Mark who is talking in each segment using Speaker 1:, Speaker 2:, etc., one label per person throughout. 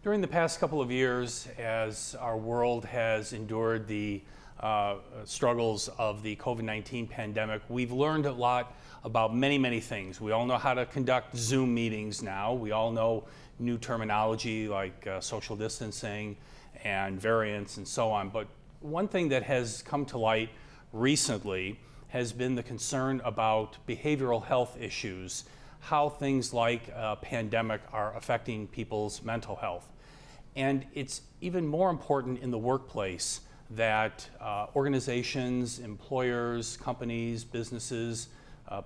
Speaker 1: During the past couple of years, as our world has endured the struggles of the COVID-19 pandemic, we've learned a lot about many things. We all know how to conduct Zoom meetings now. We all know new terminology like social distancing and variants and so on. But one thing that has come to light recently has been the concern about behavioral health issues, how things like a pandemic are affecting people's mental health. And it's even more important in the workplace that organizations, employers, companies, businesses,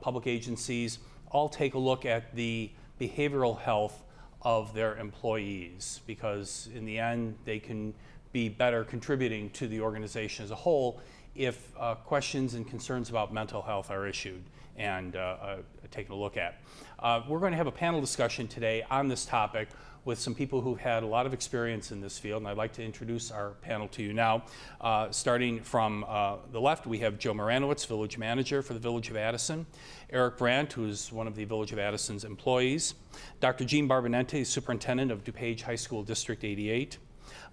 Speaker 1: public agencies all take a look at the behavioral health of their employees, because in the end they can be better contributing to the organization as a whole if questions and concerns about mental health are issued and taken a look at. We're going to have a panel discussion today on this topic with some people who've had a lot of experience in this field, and I'd like to introduce our panel to you now. Starting from the left, we have Joe Moranowitz, Village Manager for the Village of Addison, Eric Brandt, who's one of the Village of Addison's employees, Dr. Gene Barbonente, Superintendent of DuPage High School District 88,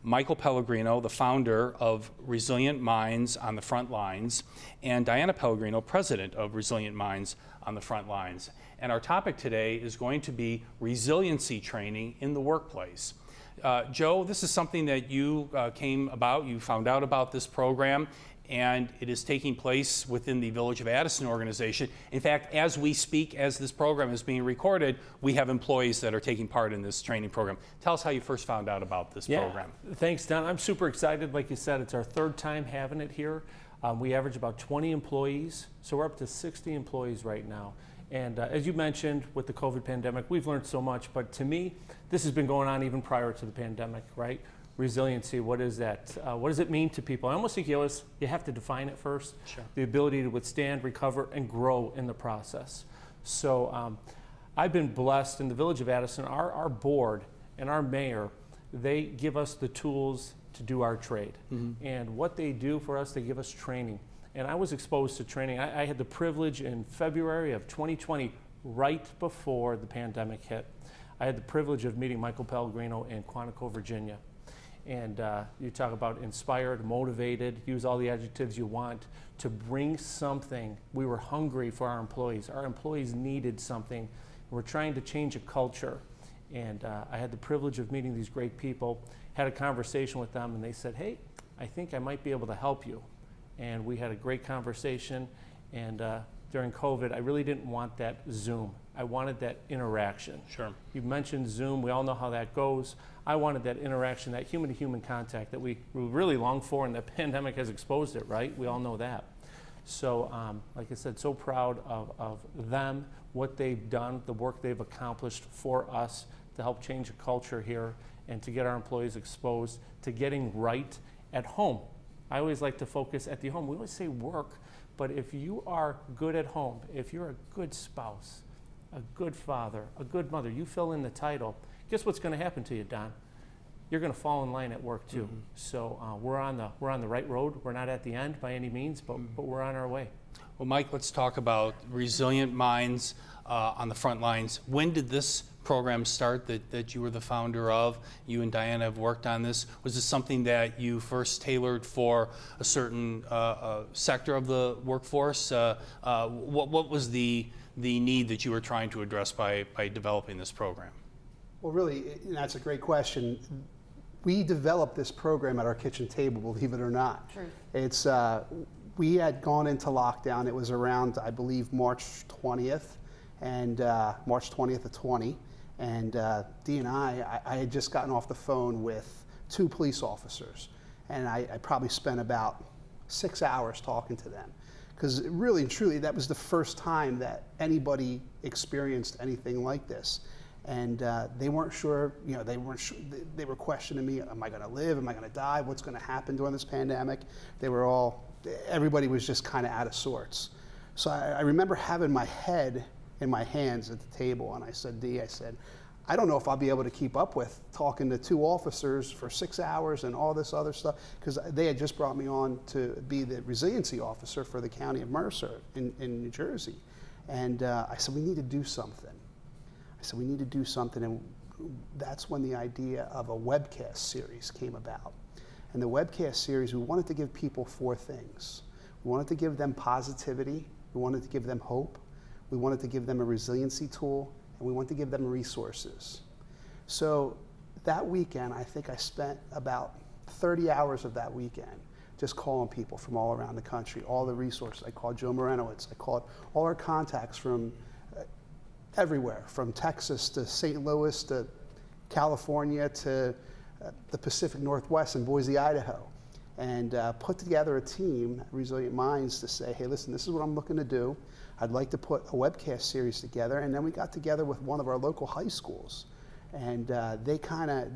Speaker 1: Michael Pellegrino, the founder of Resilient Minds on the Front Lines, and Diana Pellegrino, President of Resilient Minds on the Front Lines. And our topic today is going to be resiliency training in the workplace. Joe, this is something that you you found out about this program, and it is taking place within the Village of Addison organization. In fact, as we speak, as this program is being recorded, we have employees that are taking part in this training program. Tell us how you first found out about this program.
Speaker 2: Thanks, Don. I'm super excited. Like you said, it's our third time having it here. We average about 20 employees, so we're up to 60 employees right now. And as you mentioned, with the COVID pandemic, we've learned so much, but to me, this has been going on even prior to the pandemic, right? Resiliency, what is that? What does it mean to people? I almost think you have to define it first.
Speaker 1: Sure.
Speaker 2: The ability to withstand, recover, and grow in the process. So I've been blessed in the Village of Addison. Our board and our mayor, they give us the tools to do our trade. Mm-hmm. And what they do for us, they give us training. And I was exposed to training. I had the privilege in February of 2020, right before the pandemic hit. I had the privilege of meeting Michael Pellegrino in Quantico, Virginia. And you talk about inspired, motivated, use all the adjectives you want to bring something. We were hungry for our employees. Our employees needed something. We're trying to change a culture. And I had the privilege of meeting these great people, had a conversation with them, and they said, hey, I think I might be able to help you. And we had a great conversation. And during COVID, I really didn't want that Zoom. I wanted that interaction.
Speaker 1: Sure.
Speaker 2: You mentioned Zoom. We all know how that goes. I wanted that interaction, that human-to-human contact that we really long for, and the pandemic has exposed it, right? We all know that. So, like I said, so proud of them, what they've done, the work they've accomplished for us to help change a culture here and to get our employees exposed to getting right at home. I always like to focus at the home. We always say work, but if you are good at home, if you're a good spouse, a good father, a good mother, you fill in the title, guess what's going to happen to you, Don? You're going to fall in line at work too. Mm-hmm. So we're on the right road. We're not at the end by any means, but we're on our way.
Speaker 1: Well, Mike, let's talk about Resilient Minds on the Front Lines. When did this program start that you were the founder of? You and Diana have worked on this. Was this something that you first tailored for a certain sector of the workforce? What was the need that you were trying to address by developing this program?
Speaker 3: Well, really, that's a great question. We developed this program at our kitchen table, believe it or not.
Speaker 4: True.
Speaker 3: It's we had gone into lockdown. It was around, I believe, March 20th, and March 20th of 20. And Dee and I had just gotten off the phone with 2 police officers, and I probably spent about 6 hours talking to them, because really and truly, that was the first time that anybody experienced anything like this. And they weren't sure, they were questioning me, am I going to live, am I going to die, what's going to happen during this pandemic? Everybody was just kind of out of sorts. So I remember having my head in my hands at the table, and I said, Dee, I don't know if I'll be able to keep up with talking to 2 officers for 6 hours and all this other stuff, because they had just brought me on to be the resiliency officer for the county of Mercer in New Jersey. And I said, we need to do something. And that's when the idea of a webcast series came about. And the webcast series, we wanted to give people 4 things. We wanted to give them positivity, we wanted to give them hope, we wanted to give them a resiliency tool, and we wanted to give them resources. So that weekend, I think I spent about 30 hours of that weekend just calling people from all around the country, all the resources. I called Joe Morenowitz, I called all our contacts from everywhere, from Texas to St. Louis to California to the Pacific Northwest and Boise, Idaho, and put together a team, Resilient Minds, to say, hey, listen, this is what I'm looking to do. I'd like to put a webcast series together. And then we got together with one of our local high schools, and they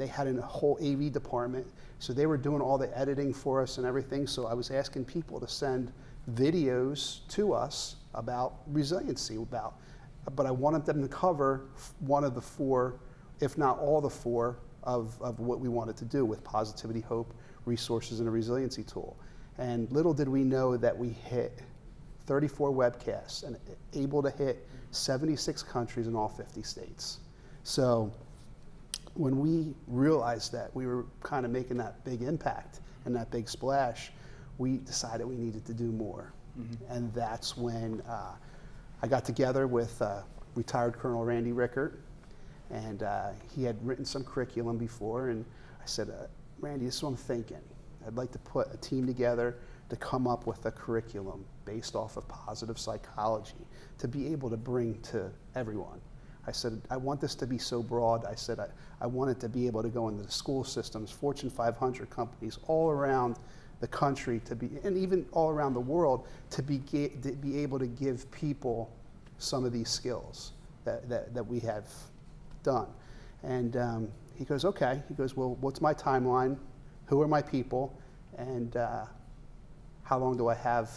Speaker 3: had a whole AV department, so they were doing all the editing for us and everything. So I was asking people to send videos to us about resiliency, but I wanted them to cover one of the 4, if not all the 4, of what we wanted to do with positivity, hope, resources, and a resiliency tool. And little did we know that we hit 34 webcasts and able to hit 76 countries in all 50 states. So when we realized that we were kind of making that big impact and that big splash, we decided we needed to do more. And that's when I got together with retired Colonel Randy Rickert, and he had written some curriculum before, and I said, Randy, this is what I'm thinking. I'd like to put a team together to come up with a curriculum based off of positive psychology to be able to bring to everyone. I said, I want this to be so broad. I said, I want it to be able to go into the school systems, Fortune 500 companies all around the country, and even all around the world, to be able to give people some of these skills that we have done. And he goes, okay. He goes, well, what's my timeline? Who are my people? And how long do I have?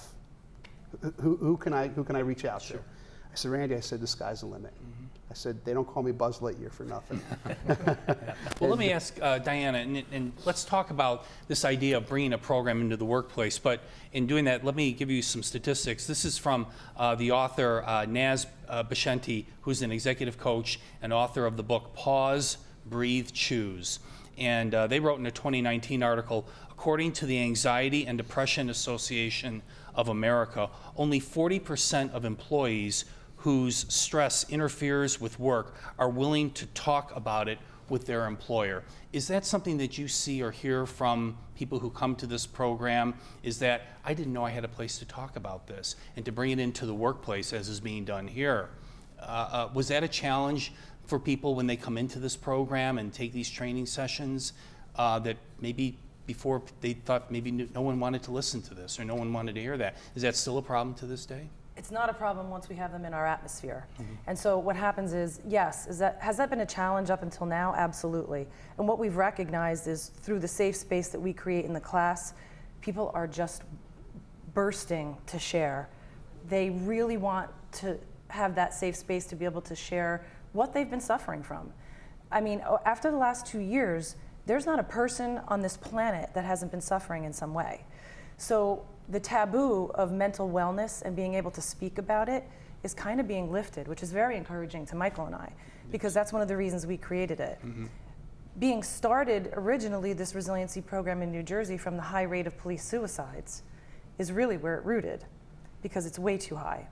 Speaker 3: Who can I reach out to? I said, Randy, I said, the sky's the limit. I said, they don't call me Buzz Lightyear for nothing.
Speaker 1: Well, let me ask Diana, and let's talk about this idea of bringing a program into the workplace. But in doing that, let me give you some statistics. This is from the author, Naz Bashenti, who's an executive coach and author of the book Pause, Breathe, Choose. And they wrote in a 2019 article, according to the Anxiety and Depression Association of America, only 40% of employees whose stress interferes with work are willing to talk about it with their employer. Is that something that you see or hear from people who come to this program? Is that, I didn't know I had a place to talk about this, and to bring it into the workplace as is being done here. Was that a challenge for people when they come into this program and take these training sessions, that maybe before they thought maybe no one wanted to listen to this or no one wanted to hear that? Is that still a problem to this day?
Speaker 4: It's not a problem once we have them in our atmosphere. And so what happens is, yes, has that been a challenge up until now? Absolutely. And what we've recognized is through the safe space that we create in the class, people are just bursting to share. They really want to have that safe space to be able to share what they've been suffering from. I mean, after the last 2 years, there's not a person on this planet that hasn't been suffering in some way. So the taboo of mental wellness and being able to speak about it is kind of being lifted, which is very encouraging to Michael and I, because that's one of the reasons we created it. Being started originally, this resiliency program in New Jersey, from the high rate of police suicides, is really where it rooted, because it's way too high.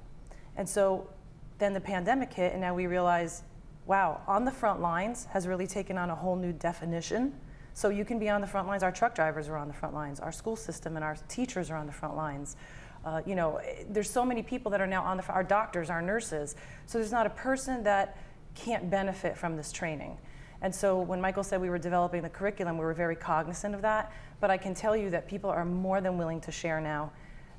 Speaker 4: And so then the pandemic hit, and now we realize, wow, on the front lines has really taken on a whole new definition. So you can be on the front lines. Our truck drivers are on the front lines. Our school system and our teachers are on the front lines. There's so many people that are now on our doctors, our nurses. So there's not a person that can't benefit from this training. And so when Michael said we were developing the curriculum, we were very cognizant of that. But I can tell you that people are more than willing to share now.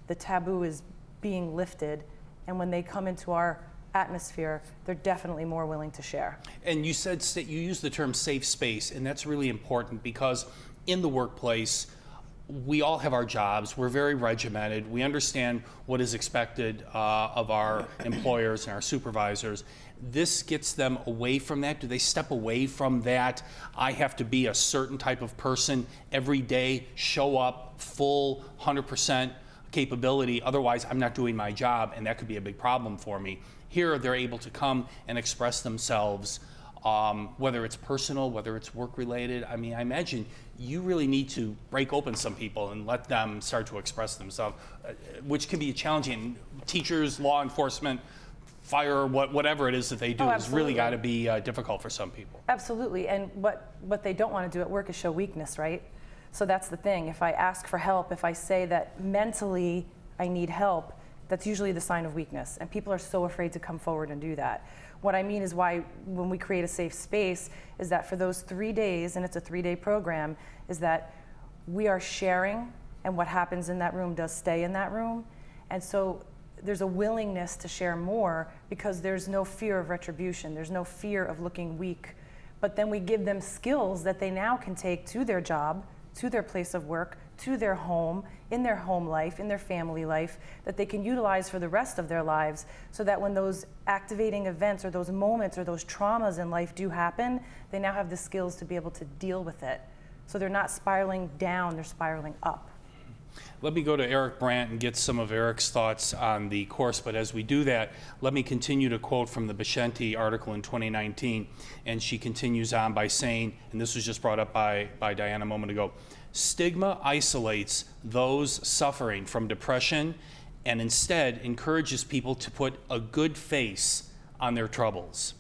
Speaker 4: The taboo is being lifted. And when they come into our atmosphere, they're definitely more willing to share.
Speaker 1: And you said, you used the term safe space, and that's really important because in the workplace, we all have our jobs. We're very regimented. We understand what is expected of our employers and our supervisors. This gets them away from that. Do they step away from that? I have to be a certain type of person every day, show up full 100% capability, otherwise I'm not doing my job, and that could be a big problem for me. Here, they're able to come and express themselves whether it's personal, whether it's work-related. I mean, I imagine you really need to break open some people and let them start to express themselves, which can be challenging. Teachers, law enforcement, fire, whatever it is that they do has really got to be difficult for some people.
Speaker 4: Absolutely, and what they don't want to do at work is show weakness, right? So that's the thing. If I ask for help, if I say that mentally I need help, that's usually the sign of weakness, and people are so afraid to come forward and do that. What I mean is why when we create a safe space is that for those 3 days, and it's a 3-day program, is that we are sharing, and what happens in that room does stay in that room. And so there's a willingness to share more because there's no fear of retribution, there's no fear of looking weak. But then we give them skills that they now can take to their job, to their place of work, to their home, in their home life, in their family life, that they can utilize for the rest of their lives, so that when those activating events or those moments or those traumas in life do happen, they now have the skills to be able to deal with it. So they're not spiraling down, they're spiraling up.
Speaker 1: Let me go to Eric Brandt and get some of Eric's thoughts on the course, but as we do that, let me continue to quote from the Bicenti article in 2019, and she continues on by saying, and this was just brought up by Diana a moment ago, stigma isolates those suffering from depression and instead encourages people to put a good face on their troubles.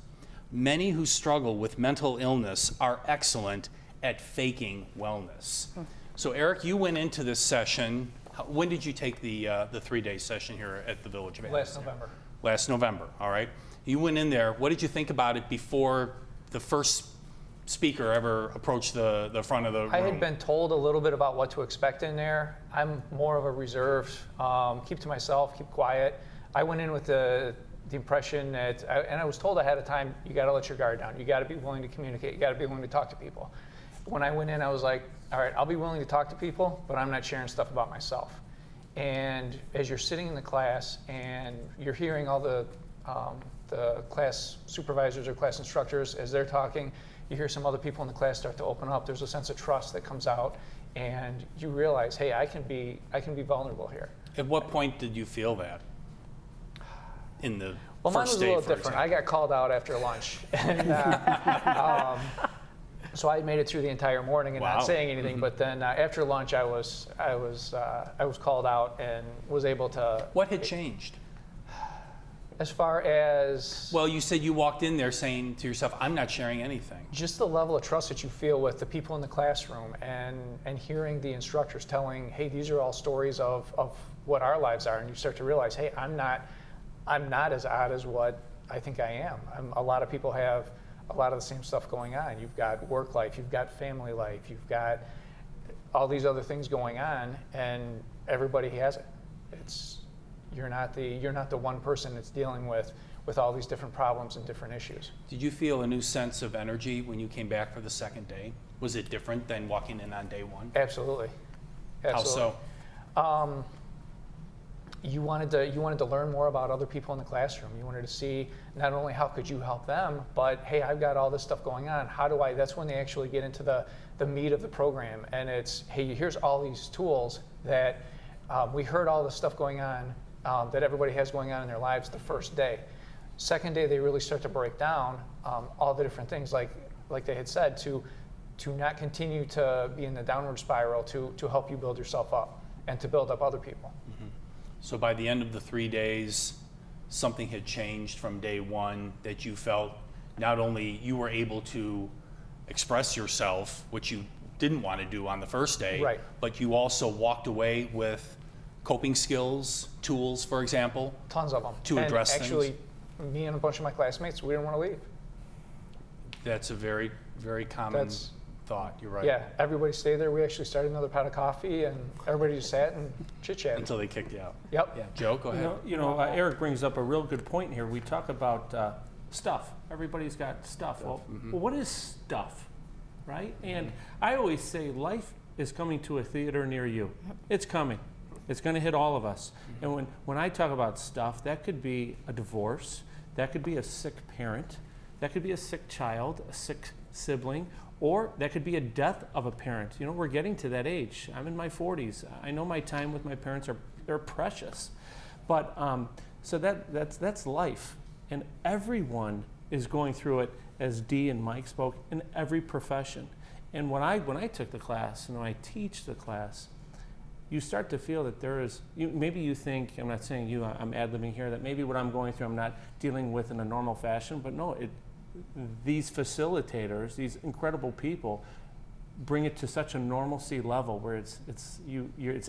Speaker 1: Many who struggle with mental illness are excellent at faking wellness. So Eric, you went into this session. When did you take the 3-day session here at the Village of Addison?
Speaker 5: Last November.
Speaker 1: Last November, all right. You went in there. What did you think about it before the first speaker ever approached the front of the room?
Speaker 5: I had been told a little bit about what to expect in there. I'm more of a reserved, keep to myself, keep quiet. I went in with the impression that, and I was told ahead of time, you got to let your guard down. You got to be willing to communicate. You got to be willing to talk to people. When I went in, I was like, all right, I'll be willing to talk to people, but I'm not sharing stuff about myself. And as you're sitting in the class and you're hearing all the class supervisors or class instructors as they're talking, you hear some other people in the class start to open up. There's a sense of trust that comes out, and you realize, hey, I can be vulnerable here.
Speaker 1: At what point did you feel that? In the
Speaker 5: Well, mine
Speaker 1: first
Speaker 5: was a
Speaker 1: day,
Speaker 5: little
Speaker 1: for
Speaker 5: different.
Speaker 1: example?
Speaker 5: I got called out after lunch, and so I made it through the entire morning and
Speaker 1: Wow.
Speaker 5: not saying anything. But then after lunch, I was called out and was able to.
Speaker 1: What had changed?
Speaker 5: As far as
Speaker 1: Well, you said you walked in there saying to yourself, I'm not sharing anything.
Speaker 5: just the level of trust that you feel with the people in the classroom, and hearing the instructors telling, hey, these are all stories of what our lives are, and you start to realize, hey, I'm not as odd as what I think I am. A lot of people have a lot of the same stuff going on. You've got work life, you've got family life, you've got all these other things going on, and everybody has it. You're not the one person that's dealing with all these different problems and different issues.
Speaker 1: Did you feel a new sense of energy when you came back for the second day? Was it different than walking in on day one?
Speaker 5: Absolutely.
Speaker 1: How so?
Speaker 5: You wanted to learn more about other people in the classroom. You wanted to see not only how could you help them, but hey, I've got all this stuff going on. How do I? That's when they actually get into the meat of the program, and it's, hey, here's all these tools that we heard all this stuff going on that everybody has going on in their lives the first day. Second day, they really start to break down all the different things, like they had said, to not continue to be in the downward spiral, to help you build yourself up and to build up other people.
Speaker 1: Mm-hmm. So by the end of the 3 days, something had changed from day one, that you felt not only you were able to express yourself, which you didn't want to do on the first day,
Speaker 5: Right.
Speaker 1: but you also walked away with coping skills, tools, for example.
Speaker 5: Tons of them.
Speaker 1: To address
Speaker 5: and actually,
Speaker 1: things.
Speaker 5: me and a bunch of my classmates, we didn't want to leave.
Speaker 1: That's a very, very common thought. You're right.
Speaker 5: Yeah, everybody stayed there. We actually started another pot of coffee, and everybody just sat and chit-chatted.
Speaker 1: Until they kicked you out.
Speaker 5: Yep.
Speaker 1: Yeah. Joe, go ahead.
Speaker 2: Eric brings up a real good point here. We talk about stuff. Everybody's got stuff. Well, what is stuff, right? And I always say life is coming to a theater near you. It's coming. It's going to hit all of us. And when I talk about stuff, that could be a divorce, that could be a sick parent, that could be a sick child, a sick sibling, or that could be a death of a parent. You know, we're getting to that age. I'm in my 40s. I know my time with my parents they're precious. But so that's life. And everyone is going through it, as Dee and Mike spoke, in every profession. And when I took the class and when I teach the class, you start to feel that there is, maybe you think, I'm not saying you, I'm ad-libbing here, that maybe what I'm going through I'm not dealing with in a normal fashion, but no, these facilitators, these incredible people, bring it to such a normalcy level where it's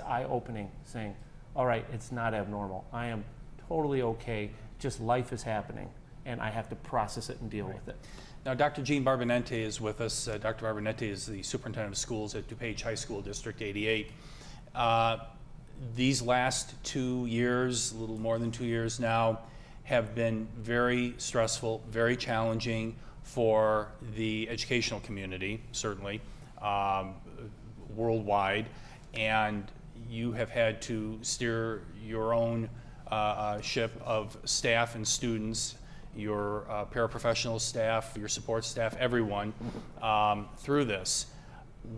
Speaker 2: eye-opening, saying, all right, it's not abnormal. I am totally okay, just life is happening, and I have to process it and deal with it.
Speaker 1: Now, Dr. Jean Barbonente is with us. Dr. Barbonente is the superintendent of schools at DuPage High School, District 88. These last 2 years, a little more than 2 years now, have been very stressful, very challenging for the educational community, certainly, worldwide. And you have had to steer your own ship of staff and students, your paraprofessional staff, your support staff, everyone through this.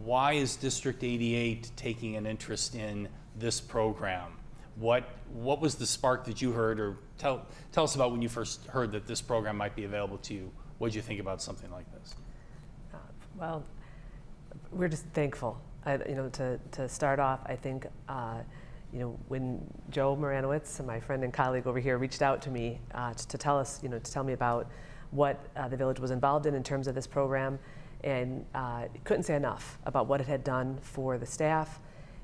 Speaker 1: Why is District 88 taking an interest in this program? What was the spark that you heard, or tell us about when you first heard that this program might be available to you? What did you think about something like this?
Speaker 6: Well, we're just thankful. To start off, I think when Joe Moranowitz, my friend and colleague over here, reached out to me to tell me about what the village was involved in terms of this program, and couldn't say enough about what it had done for the staff,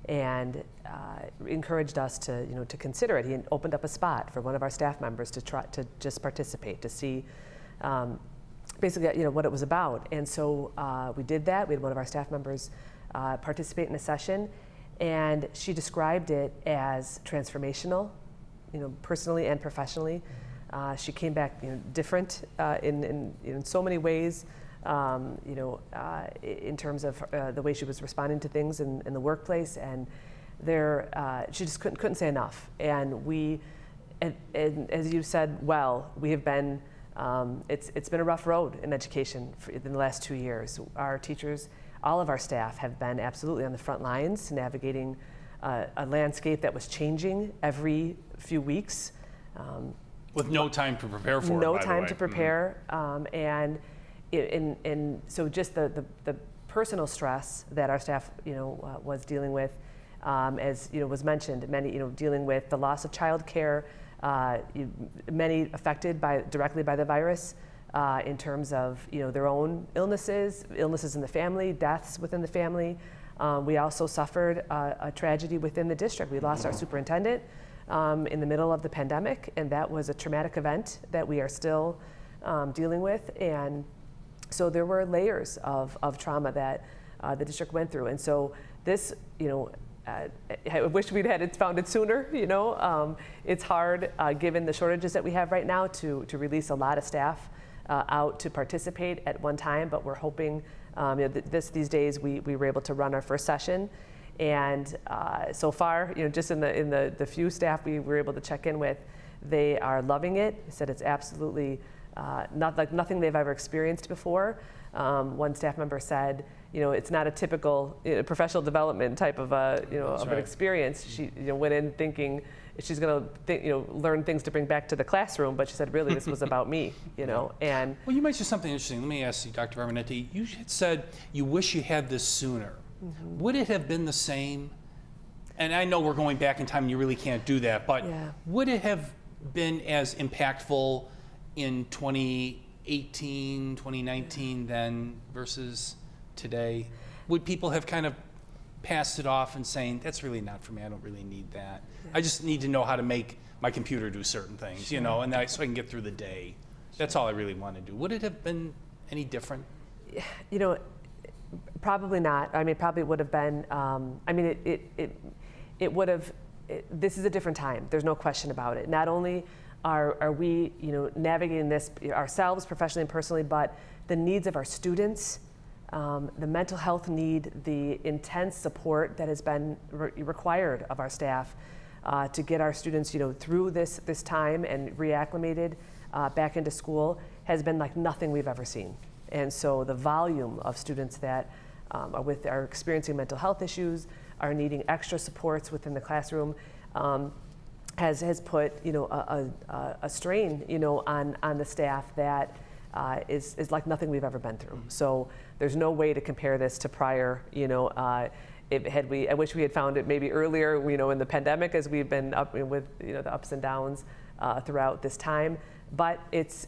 Speaker 6: and encouraged us to consider it. He opened up a spot for one of our staff members to try to just participate, to see basically what it was about. And so we did that. We had one of our staff members participate in a session, and she described it as transformational, personally and professionally. She came back different in so many ways. In terms of the way she was responding to things in the workplace, and she just couldn't say enough. And we, and as you said, we have been, it's been a rough road in education in the last 2 years. Our teachers, all of our staff have been absolutely on the front lines, navigating a landscape that was changing every few weeks.
Speaker 1: With no time to prepare for it,
Speaker 6: No
Speaker 1: by the
Speaker 6: time
Speaker 1: way.
Speaker 6: to prepare, and so just the personal stress that our staff was dealing with, as was mentioned, many dealing with the loss of child care, many affected directly by the virus, in terms of their own illnesses in the family, deaths within the family. We also suffered a tragedy within the district. We lost our superintendent in the middle of the pandemic, and that was a traumatic event that we are still dealing with. And so there were layers of trauma that the district went through. And so this, I wish we'd found it sooner. It's hard given the shortages that we have right now to release a lot of staff out to participate at one time. But we're hoping these days we were able to run our first session. And so far, just in the few staff we were able to check in with, they are loving it. They said it's absolutely not like nothing they've ever experienced before. One staff member said, it's not a typical professional development type of an experience. She went in thinking she's going to learn things to bring back to the classroom, but she said, really, this was about me, And
Speaker 1: well, you mentioned something interesting. Let me ask you, Dr. Barbonente. You had said you wish you had this sooner. Mm-hmm. Would it have been the same? And I know we're going back in time and you really can't do that, but would it have been as impactful in 2018, 2019 then versus today? Would people have kind of passed it off and saying, that's really not for me, I don't really need that. Yeah. I just need to know how to make my computer do certain things, so I can get through the day. That's all I really want to do. Would it have been any different?
Speaker 6: Probably not. I mean, probably would have been, it would have, this is a different time. There's no question about it. Not only are we, navigating this ourselves professionally and personally, but the needs of our students, the mental health need, the intense support that has been required of our staff to get our students, through this time and reacclimated back into school has been like nothing we've ever seen. And so the volume of students that are experiencing mental health issues, are needing extra supports within the classroom, has put a strain on the staff that is like nothing we've ever been through. So there's no way to compare this to prior, I wish we had found it maybe earlier, in the pandemic, as we've been up with, the ups and downs throughout this time. But it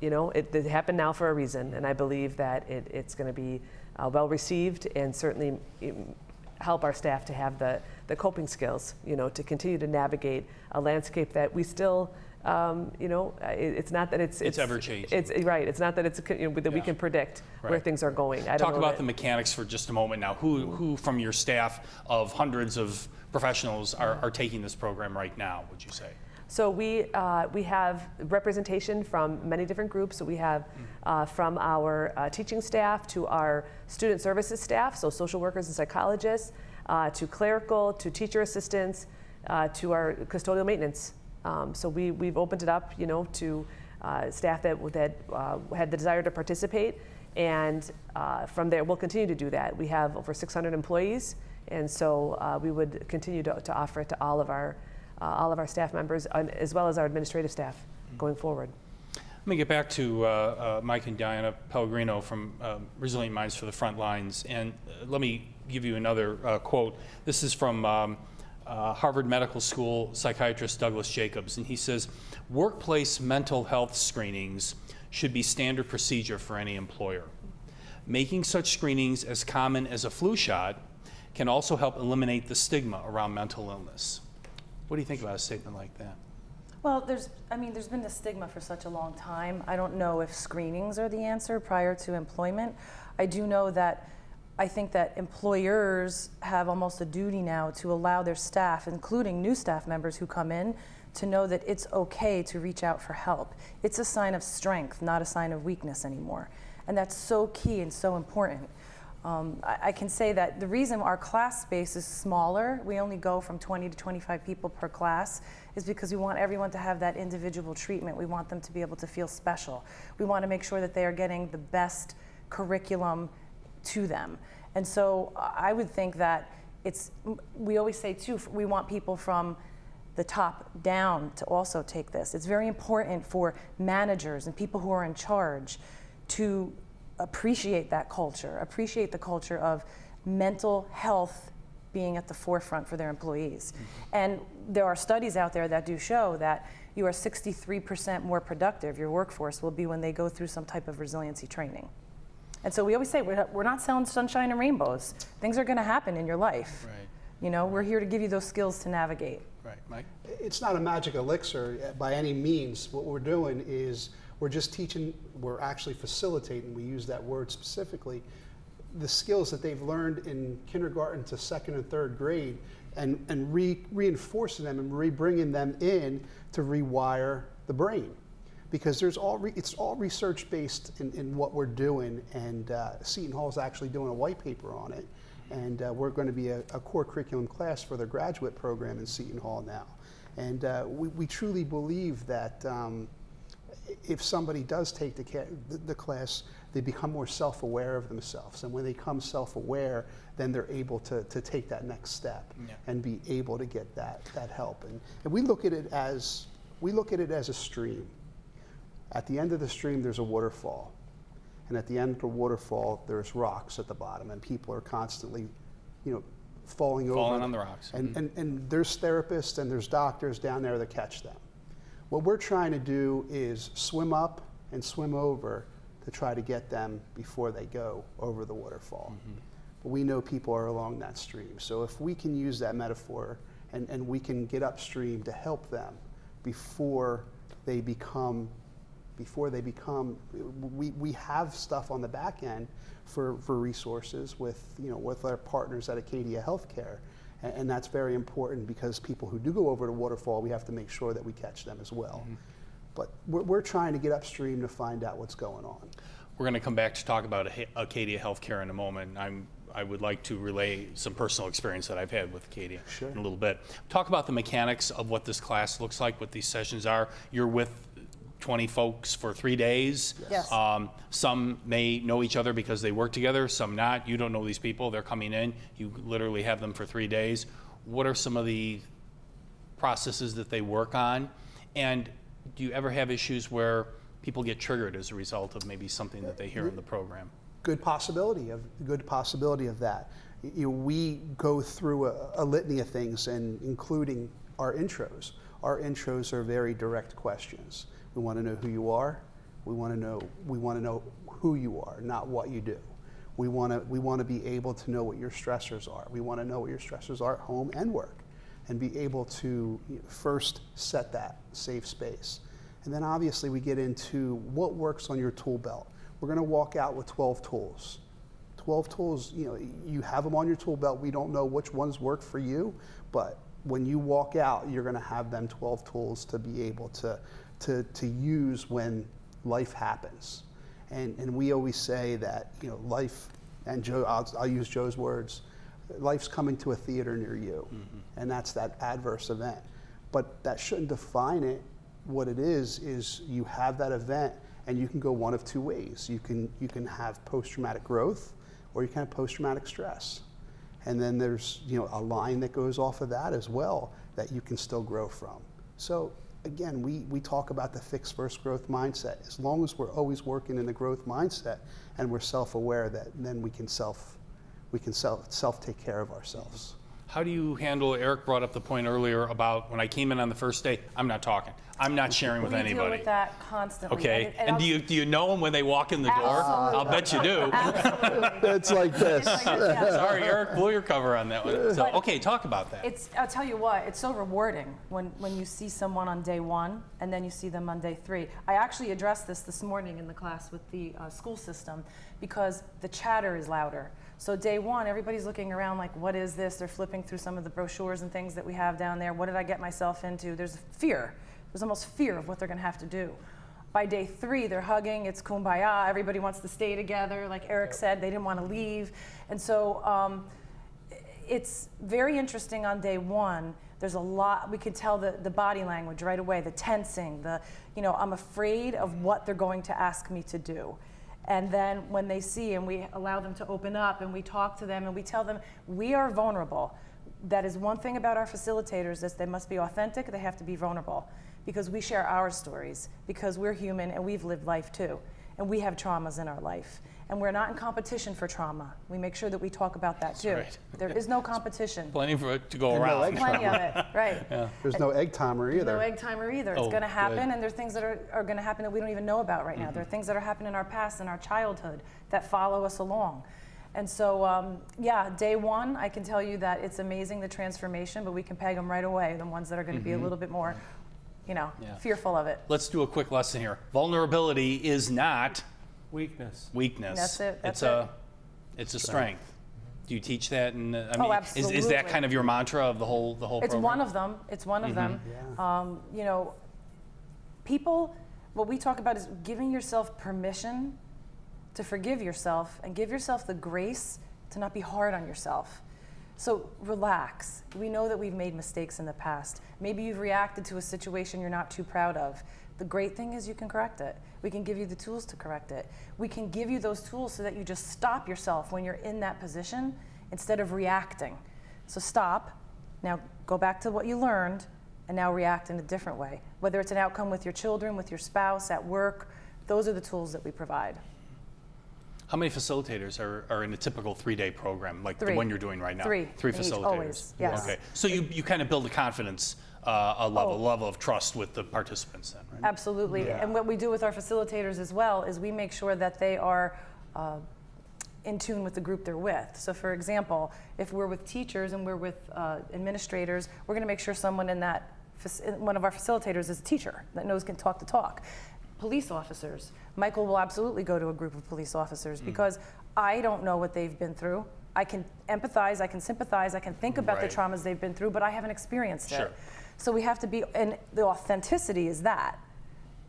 Speaker 6: happened now for a reason, and I believe that it's going to be well received, and certainly help our staff to have the coping skills, to continue to navigate a landscape that we still, it's not that it's
Speaker 1: ever changing.
Speaker 6: It's right. It's not that that we can predict where things are going. I don't
Speaker 1: Talk
Speaker 6: know
Speaker 1: about
Speaker 6: that-
Speaker 1: the mechanics for just a moment now. Who from your staff of hundreds of professionals are taking this program right now, would you say?
Speaker 6: So we have representation from many different groups. So we have from our teaching staff to our student services staff, so social workers and psychologists, to clerical, to teacher assistants, to our custodial maintenance. So we've opened it up, to staff that had the desire to participate, and from there we'll continue to do that. We have over 600 employees, and so we would continue to offer it to all of our staff members, as well as our administrative staff going forward.
Speaker 1: Let me get back to Mike and Diana Pellegrino from Resilient Minds for the Front Lines, and let me give you another quote. This is from Harvard Medical School psychiatrist Douglas Jacobs, and he says, "Workplace mental health screenings should be standard procedure for any employer. Making such screenings as common as a flu shot can also help eliminate the stigma around mental illness." What do you think about a statement like that?
Speaker 4: Well, there's been the stigma for such a long time. I don't know if screenings are the answer prior to employment. I do know that I think that employers have almost a duty now to allow their staff, including new staff members who come in, to know that it's okay to reach out for help. It's a sign of strength, not a sign of weakness anymore. And that's so key and so important. I can say that the reason our class space is smaller, we only go from 20 to 25 people per class, is because we want everyone to have that individual treatment. We want them to be able to feel special. We want to make sure that they are getting the best curriculum to them. And so I would think that we always say too, we want people from the top down to also take this. It's very important for managers and people who are in charge to appreciate that culture, appreciate the culture of mental health being at the forefront for their employees. And there are studies out there that do show that you are 63% more productive, your workforce will be when they go through some type of resiliency training. And so we always say, we're not selling sunshine and rainbows. Things are gonna happen in your life.
Speaker 1: Right.
Speaker 4: We're here to give you those skills to navigate.
Speaker 1: Right, Mike?
Speaker 3: It's not a magic elixir by any means. What we're doing is we're just teaching, we're actually facilitating, we use that word specifically, the skills that they've learned in kindergarten to second and third grade, and reinforcing them and re-bringing them in to rewire the brain. Because it's all research based in what we're doing, and Seton Hall is actually doing a white paper on it, and we're going to be a core curriculum class for their graduate program in Seton Hall now. And we truly believe that if somebody does take the class, they become more self-aware of themselves, and when they become self-aware, then they're able to take that next step and be able to get that help. And we look at it as a stream. At the end of the stream, there's a waterfall. And at the end of the waterfall, there's rocks at the bottom, and people are constantly, falling over.
Speaker 1: Falling on the rocks.
Speaker 3: And there's therapists and there's doctors down there that catch them. What we're trying to do is swim up and swim over to try to get them before they go over the waterfall. Mm-hmm. But we know people are along that stream. So if we can use that metaphor and we can get upstream to help them before they become, we have stuff on the back end for resources with our partners at Acadia Healthcare. And that's very important, because people who do go over the waterfall, we have to make sure that we catch them as well. Mm-hmm. But we're trying to get upstream to find out what's going on.
Speaker 1: We're going to come back to talk about Acadia Healthcare in a moment. I would like to relay some personal experience that I've had with Acadia in a little bit. Talk about the mechanics of what this class looks like, what these sessions are. You're with 20 folks for 3 days.
Speaker 4: Yes.
Speaker 1: Some may know each other because they work together, some not. You don't know these people. They're coming in. You literally have them for 3 days. What are some of the processes that they work on? And do you ever have issues where people get triggered as a result of maybe something that they hear in the program?
Speaker 3: Good possibility of that. We go through a litany of things, and including our intros. Our intros are very direct questions. We want to know who you are. We want to know who you are, not what you do. We want to be able to know what your stressors are. We want to know what your stressors are at home and work, and be able to first set that safe space. And then obviously we get into what works on your tool belt. We're going to walk out with 12 tools. 12 tools, you have them on your tool belt. We don't know which ones work for you, but when you walk out, you're going to have them 12 tools to be able to use when life happens. And we always say that, life, and Joe, I'll use Joe's words, life's coming to a theater near you, and that's that adverse event. But that shouldn't define it. What it is you have that event, and you can go one of two ways. You can have post-traumatic growth, or you can have post-traumatic stress. And then there's a line that goes off of that as well that you can still grow from. So again, we talk about the fixed versus growth mindset. As long as we're always working in the growth mindset and we're self-aware, that then we can self take care of ourselves.
Speaker 1: How do you handle, Eric brought up the point earlier about when I came in on the first day, I'm not talking. I'm not sharing with anybody.
Speaker 4: We deal with that constantly.
Speaker 1: Okay, and do you know them when they walk in the door?
Speaker 4: Absolutely.
Speaker 1: I'll bet you do.
Speaker 4: Absolutely.
Speaker 3: It's like this.
Speaker 4: Yeah.
Speaker 1: Sorry, Eric, blow your cover on that one. So, okay, talk about that.
Speaker 4: I'll tell you what, it's so rewarding when you see someone on day 1 and then you see them on day 3. I actually addressed this morning in the class with the school system, because the chatter is louder. So day 1, everybody's looking around like, what is this? They're flipping through some of the brochures and things that we have down there. What did I get myself into? There's fear. There's almost fear of what they're going to have to do. By day 3, they're hugging. It's kumbaya. Everybody wants to stay together. Like Eric said, they didn't want to leave. And so it's very interesting on day 1. There's a lot, we can tell the body language right away, the tensing, I'm afraid of what they're going to ask me to do. And then when they see, and we allow them to open up, and we talk to them, and we tell them, we are vulnerable. That is one thing about our facilitators, is they must be authentic, they have to be vulnerable. Because we share our stories, because we're human and we've lived life too. And we have traumas in our life. And we're not in competition for trauma. We make sure that we talk about that too.
Speaker 1: Right.
Speaker 4: There is no competition.
Speaker 1: Plenty for it to go
Speaker 3: And no
Speaker 1: around.
Speaker 3: egg
Speaker 4: Plenty of it, right.
Speaker 1: Yeah.
Speaker 3: There's no egg timer either.
Speaker 4: No egg timer either. It's
Speaker 1: Oh,
Speaker 4: going to happen,
Speaker 1: good.
Speaker 4: and there are things that are going to happen that we don't even know about right now. There are things that are happening in our past, in our childhood, that follow us along. And so, day 1, I can tell you that it's amazing, the transformation, but we can peg them right away, the ones that are going to be a little bit more, fearful of it.
Speaker 1: Let's do a quick lesson here. Vulnerability is not
Speaker 2: Weakness.
Speaker 1: weakness.
Speaker 4: That's it.
Speaker 1: It's a strength. Do you teach that? And is that
Speaker 4: absolutely.
Speaker 1: kind of your mantra of the whole
Speaker 4: It's
Speaker 1: program?
Speaker 4: one of them. It's one of them.
Speaker 3: Yeah.
Speaker 4: People, what we talk about is giving yourself permission to forgive yourself and give yourself the grace to not be hard on yourself. So relax. We know that we've made mistakes in the past. Maybe you've reacted to a situation you're not too proud of. The great thing is you can correct it. We can give you the tools to correct it. We can give you those tools so that you just stop yourself when you're in that position instead of reacting. So stop. Now go back to what you learned and now react in a different way. Whether it's an outcome with your children, with your spouse, at work, those are the tools that we provide.
Speaker 1: How many facilitators are in a typical 3-day program, like the
Speaker 4: 3.
Speaker 1: one you're doing right now?
Speaker 4: 3.
Speaker 1: 3
Speaker 4: in each,
Speaker 1: facilitators.
Speaker 4: always, yes.
Speaker 1: Okay. So you kind of build a confidence, a level of trust with the participants then, right?
Speaker 4: Absolutely.
Speaker 3: Yeah.
Speaker 4: And what we do with our facilitators as well is we make sure that they are in tune with the group they're with. So for example, if we're with teachers and we're with administrators, we're going to make sure someone in that, one of our facilitators is a teacher that knows can talk the talk. Police officers. Michael will absolutely go to a group of police officers because I don't know what they've been through. I can empathize, I can sympathize, I can think about the
Speaker 1: Right.
Speaker 4: traumas they've been through, but I haven't experienced
Speaker 1: Sure.
Speaker 4: it. So we have to be, and the authenticity is that.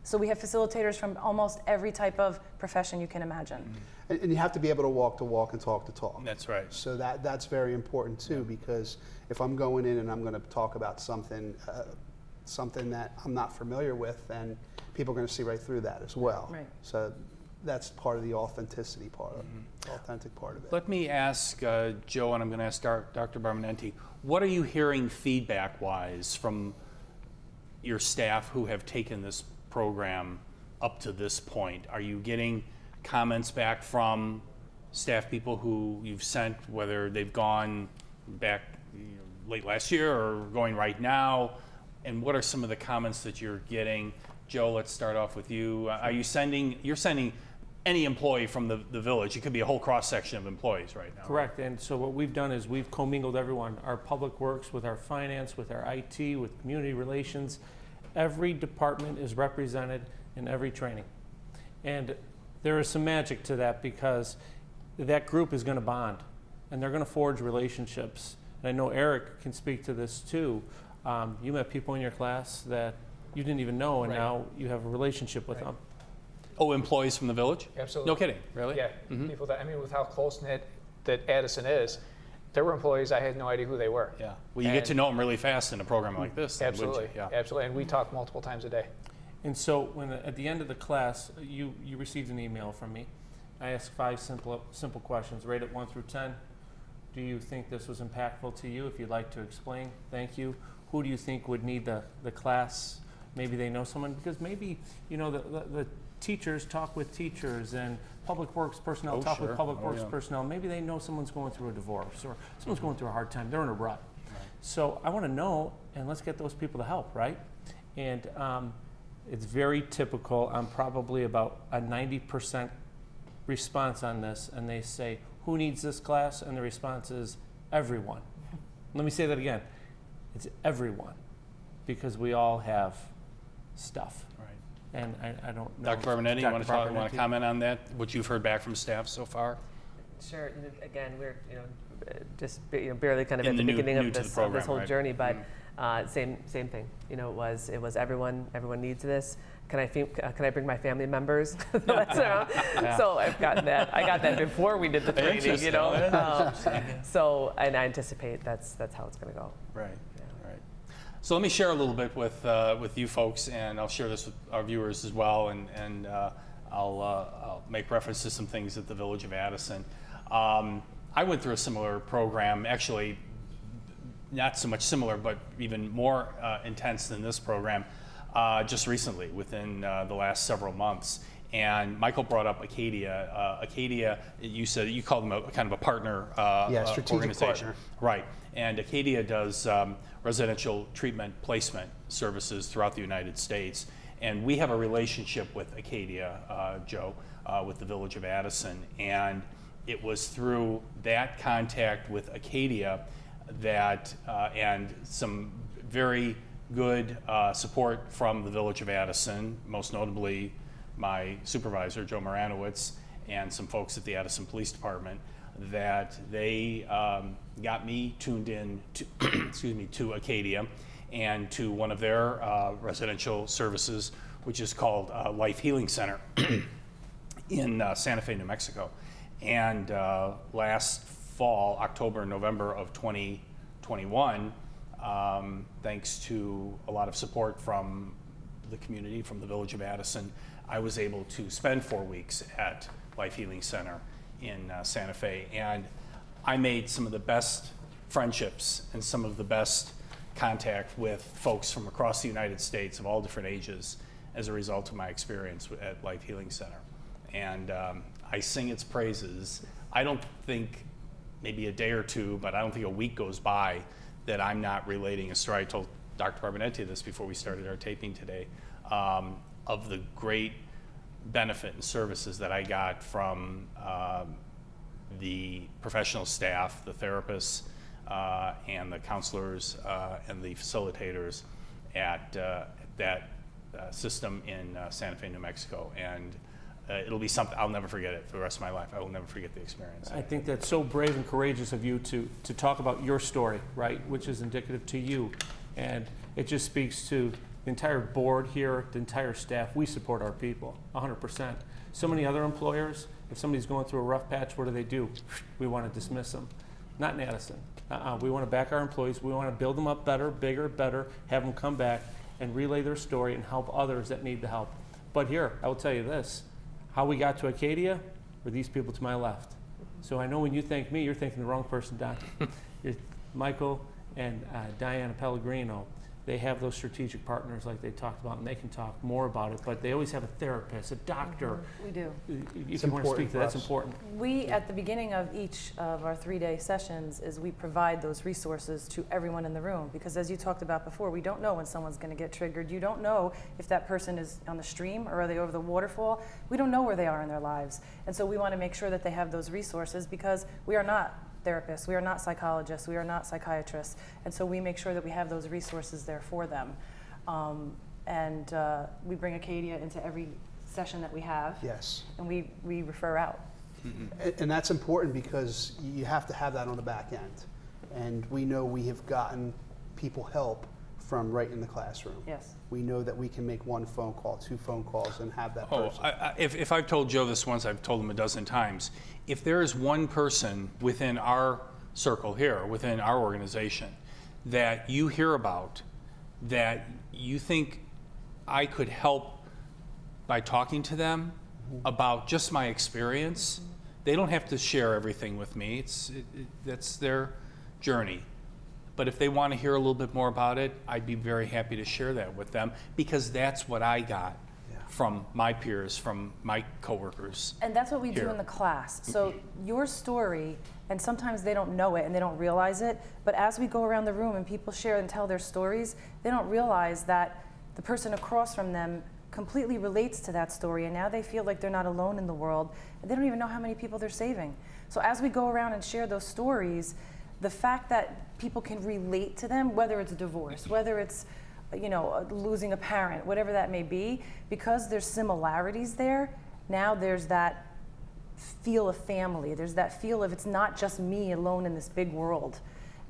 Speaker 4: So we have facilitators from almost every type of profession you can imagine.
Speaker 3: And you have to be able to walk and talk to talk.
Speaker 1: That's right.
Speaker 3: So that's very important too, because if I'm going in and I'm going to talk about something that I'm not familiar with, then people are going to see right through that as well.
Speaker 4: Right.
Speaker 3: So that's part of the authenticity part of it, authentic part of it.
Speaker 1: Let me ask Joe, and I'm going to ask Dr. Barmanenti, what are you hearing feedback-wise from your staff who have taken this program up to this point? Are you getting comments back from staff people who you've sent, whether they've gone back late last year or going right now? And what are some of the comments that you're getting? Joe, let's start off with you. You're sending any employee from the village. It could be a whole cross-section of employees right now.
Speaker 2: Correct, and so what we've done is we've commingled everyone, our public works with our finance, with our IT, with community relations. Every department is represented in every training. And there is some magic to that because that group is going to bond and they're going to forge relationships. And I know Eric can speak to this too. You met people in your class that you didn't even know, and now you have a relationship with them.
Speaker 1: Oh, employees from the village?
Speaker 5: Absolutely.
Speaker 1: No kidding, really?
Speaker 5: Yeah, people that, I mean, with how close-knit that Addison is, there were employees I had no idea who they were.
Speaker 1: Yeah. Well, you get to know them really fast in a program like this.
Speaker 5: Absolutely,
Speaker 1: Yeah.
Speaker 5: absolutely, and we talk multiple times a day.
Speaker 2: And so when at the end of the class, you received an email from me. I asked 5 simple questions, rated 1 through 10. Do you think this was impactful to you? If you'd like to explain, thank you. Who do you think would need the class? Maybe they know someone, because maybe, the teachers talk with teachers and public works personnel talk with public works personnel. Maybe they know someone's going through a divorce or someone's going through a hard time. They're in a rut. Right. So I want to know, and let's get those people to help, right? And it's very typical. I'm probably about a 90% response on this, and they say, who needs this class? And the response is everyone. Let me say that again. It's everyone, because we all have stuff.
Speaker 1: Right.
Speaker 2: And I don't know.
Speaker 1: Dr. Barbanetti, you want to comment on that? What you've heard back from staff so far?
Speaker 6: Sure. Again, we're just barely kind of at the
Speaker 1: new
Speaker 6: beginning of
Speaker 1: to
Speaker 6: this
Speaker 1: the program,
Speaker 6: this whole
Speaker 1: right?
Speaker 6: So same thing. It was everyone needs this. Can I bring my family members? That's around.
Speaker 2: Yeah.
Speaker 6: So I've gotten that. I got that before we did the training. So and I anticipate that's how it's going to go.
Speaker 1: Right. Right. So let me share a little bit with you folks, and I'll share this with our viewers as well, and I'll make reference to some things at the Village of Addison. I went through a similar program, actually not so much similar, but even more intense than this program, just recently, within the last several months. And Michael brought up Acadia. Acadia, you called them a kind of a partner
Speaker 3: strategic
Speaker 1: organization.
Speaker 3: partner.
Speaker 1: Right. And Acadia does residential treatment placement services throughout the United States. And we have a relationship with Acadia, Joe, with the Village of Addison. And it was through that contact with Acadia that, and some very good support from the Village of Addison, most notably my supervisor, Joe Moranowitz, and some folks at the Addison Police Department, that they got me tuned in to, to Acadia and to one of their residential services, which is called Life Healing Center in Santa Fe, New Mexico. And last fall, October and November of 2021, thanks to a lot of support from the community, from the Village of Addison, I was able to spend 4 weeks at Life Healing Center in Santa Fe. And I made some of the best friendships and some of the best contact with folks from across the United States of all different ages as a result of my experience at Life Healing Center. And I sing its praises. I don't think maybe a day or two, but I don't think a week goes by that I'm not relating a story. I told Dr. Barbanetti this before we started our taping today, of the great benefit and services that I got from the professional staff, the therapists, and the counselors and the facilitators at that system in Santa Fe, New Mexico. And it'll be something, I'll never forget it for the rest of my life. I will never forget the experience.
Speaker 2: I think that's so brave and courageous of you to talk about your story, right, which is indicative to you. And it just speaks to the entire board here, the entire staff. We support our people, 100%. So many other employers, if somebody's going through a rough patch, what do? We want to dismiss them. Not in Addison. We want to back our employees. We want to build them up better, bigger, better, have them come back and relay their story and help others that need the help. But here, I will tell you this, how we got to Acadia were these people to my left. So I know when you thank me, you're thanking the wrong person, Don. Michael and Diana Pellegrino, they have those strategic partners like they talked about, and they can talk more about it, but they always have a therapist, a doctor.
Speaker 4: We do.
Speaker 2: If you want to speak to that, that's important.
Speaker 4: We, at the beginning of each of our 3-day sessions, is we provide those resources to everyone in the room, because as you talked about before, we don't know when someone's going to get triggered. You don't know if that person is on the stream or are they over the waterfall. We don't know where they are in their lives. And so we want to make sure that they have those resources, because we are not therapists, we are not psychologists, we are not psychiatrists, and so we make sure that we have those resources there for them. We bring Acadia into every session that we have.
Speaker 3: Yes.
Speaker 4: And we refer out.
Speaker 3: And that's important because you have to have that on the back end. And we know we have gotten people help from right in the classroom.
Speaker 4: Yes.
Speaker 3: We know that we can make 1 phone call, 2 phone calls, and have that
Speaker 1: Oh,
Speaker 3: person.
Speaker 1: if I've told Joe this once, I've told him a dozen times. If there is one person within our circle here, within our organization, that you hear about, that you think I could help by talking to them about just my experience, they don't have to share everything with me. That's their journey. But if they want to hear a little bit more about it, I'd be very happy to share that with them, because that's what I got from my peers, from my coworkers.
Speaker 4: And that's what we do
Speaker 1: Here.
Speaker 4: in the class. So your story, and sometimes they don't know it and they don't realize it, but as we go around the room and people share and tell their stories, they don't realize that the person across from them completely relates to that story, and now they feel like they're not alone in the world, and they don't even know how many people they're saving. So as we go around and share those stories, the fact that people can relate to them, whether it's divorce, whether it's losing a parent, whatever that may be, because there's similarities there, now there's that feel of family. There's that feel of it's not just me alone in this big world.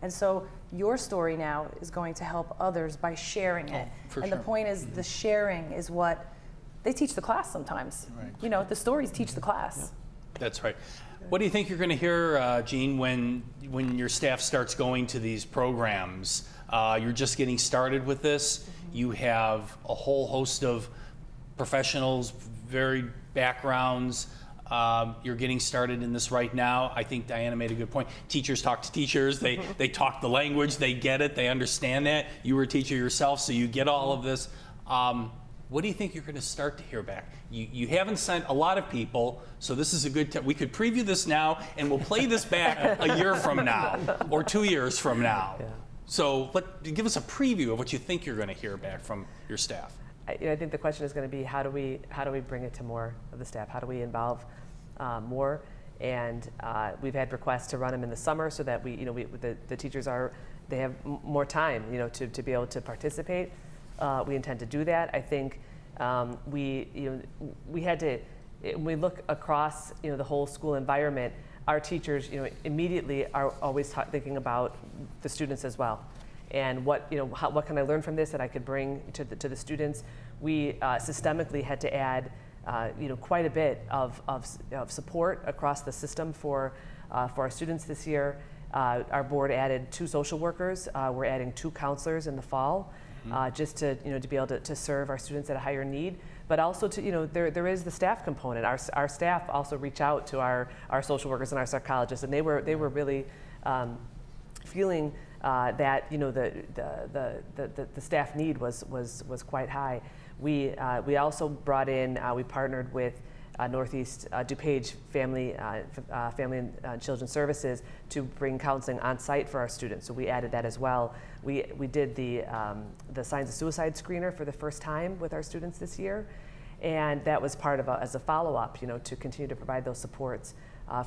Speaker 4: And so your story now is going to help others by sharing it.
Speaker 1: For
Speaker 4: and
Speaker 1: sure.
Speaker 4: the point is the sharing is what they teach the class sometimes.
Speaker 1: Right.
Speaker 4: The stories teach the class.
Speaker 1: That's right. What do you think you're going to hear, Jean, when your staff starts going to these programs? You're just getting started with this. You have a whole host of professionals, varied backgrounds. You're getting started in this right now. I think Diana made a good point. Teachers talk to teachers. They talk the language. They get it. They understand that. You were a teacher yourself, so you get all of this. What do you think you're going to start to hear back? You haven't sent a lot of people, so this is a good we could preview this now, and we'll play this back a year from now or 2 years from now. Yeah. So give us a preview of what you think you're going to hear back from your staff.
Speaker 6: I think the question is going to be how do we bring it to more of the staff? How do we involve more? And we've had requests to run them in the summer so that the teachers they have more time to be able to participate. We intend to do that. I think we had to, when we look across the whole school environment, our teachers immediately are always thinking about the students as well, and what can I learn from this that I could bring to the students. We systemically had to add quite a bit of support across the system for our students this year. Our board added 2 social workers. We're adding 2 counselors in the fall. Just to be able to serve our students at a higher need, but also to there is the staff component. Our staff also reach out to our social workers and our psychologists, and they were really feeling that the staff need was quite high. We also brought in we partnered with Northeast DuPage Family and Children's Services to bring counseling on site for our students. So we added that as well. We did the signs of suicide screener for the first time with our students this year, and that was part of as a follow-up, to continue to provide those supports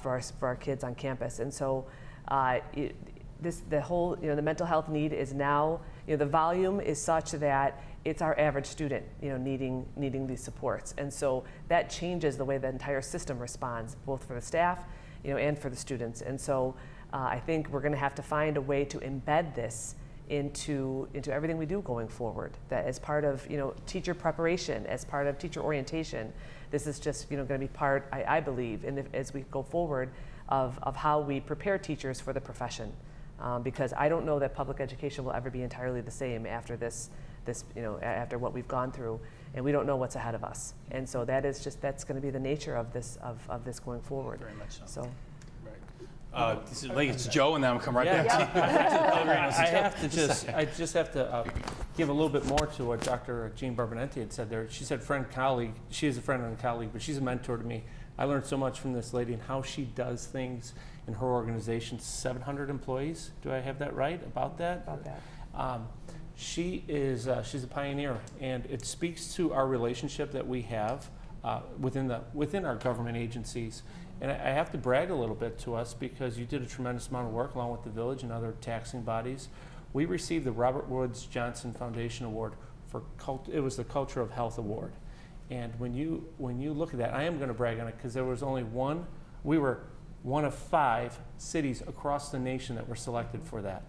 Speaker 6: for our kids on campus. And so the whole the mental health need is now the volume is such that it's our average student needing these supports, and so that changes the way the entire system responds, both for the staff and for the students. And so I think we're going to have to find a way to embed this into everything we do going forward. That as part of teacher preparation, as part of teacher orientation, this is just going to be part, I believe, as we go forward of how we prepare teachers for the profession, because I don't know that public education will ever be entirely the same after this after what we've gone through, and we don't know what's ahead of us. And so that's going to be the nature of this going forward.
Speaker 1: Very much so.
Speaker 6: So.
Speaker 1: It's Joe, and then I'll come right back to you.
Speaker 2: I just have to give a little bit more to what Dr. Jean Barbonenti had said there. She said friend, colleague. She is a friend and a colleague, but she's a mentor to me. I learned so much from this lady and how she does things in her organization. 700 employees. Do I have that right about that?
Speaker 4: About that.
Speaker 2: She's a pioneer, and it speaks to our relationship that we have within our government agencies. And I have to brag a little bit to us because you did a tremendous amount of work along with the village and other taxing bodies. We received the Robert Woods Johnson Foundation Award for it was the Culture of Health Award. And when you look at that, I am going to brag on it because there was only one. We were one of 5 cities across the nation that were selected for that.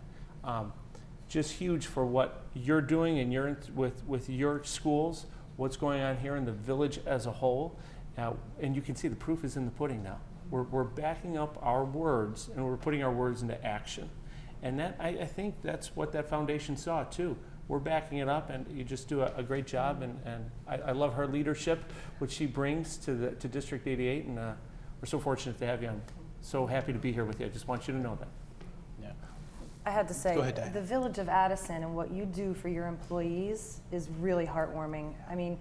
Speaker 2: Just huge for what you're doing and with your schools, what's going on here in the village as a whole. Now, and you can see the proof is in the pudding now. We're backing up our words and we're putting our words into action. And that I think that's what that foundation saw too. We're backing it up, and you just do a great job. And I love her leadership, what she brings to District 88, and we're so fortunate to have you. I'm so happy to be here with you. I just want you to know that.
Speaker 1: Yeah.
Speaker 4: I had to say,
Speaker 1: Go ahead, Diane.
Speaker 4: the Village of Addison and what you do for your employees is really heartwarming. I mean,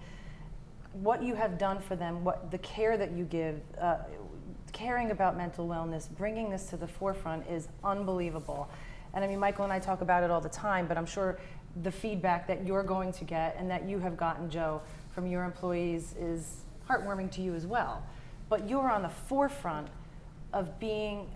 Speaker 4: what you have done for them, what the care that you give, caring about mental wellness, bringing this to the forefront is unbelievable. And I mean, Michael and I talk about it all the time, but I'm sure the feedback that you're going to get and that you have gotten, Joe, from your employees is heartwarming to you as well. But you're on the forefront of being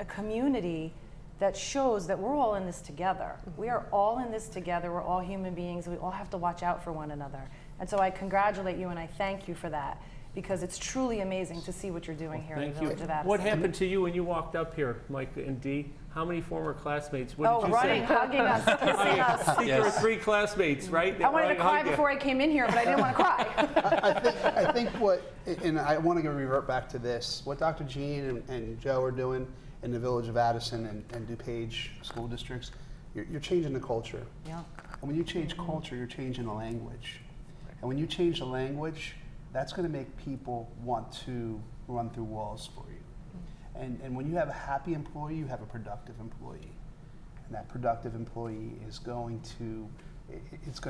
Speaker 4: a community that shows that we're all in this together. We are all in this together. We're all human beings. We all have to watch out for one another. And so I congratulate you and I thank you for that, because it's truly amazing to see what you're doing here in the Village of Addison.
Speaker 2: What happened to you when you walked up here, Mike and Dee? How many former classmates? What did you
Speaker 4: running,
Speaker 2: say?
Speaker 4: hugging us, kissing us.
Speaker 2: I think there were 3 classmates, right?
Speaker 4: I wanted to cry before I came in here, but I didn't want to cry.
Speaker 3: I think what, and I want to revert back to this, what Dr. Jean and Joe are doing in the Village of Addison and DuPage school districts, you're changing the culture.
Speaker 4: Yeah.
Speaker 3: And when you change culture, you're changing the language. And when you change the language, that's going to make people want to run through walls for you. And when you have a happy employee, you have a productive employee. And that productive employee is going to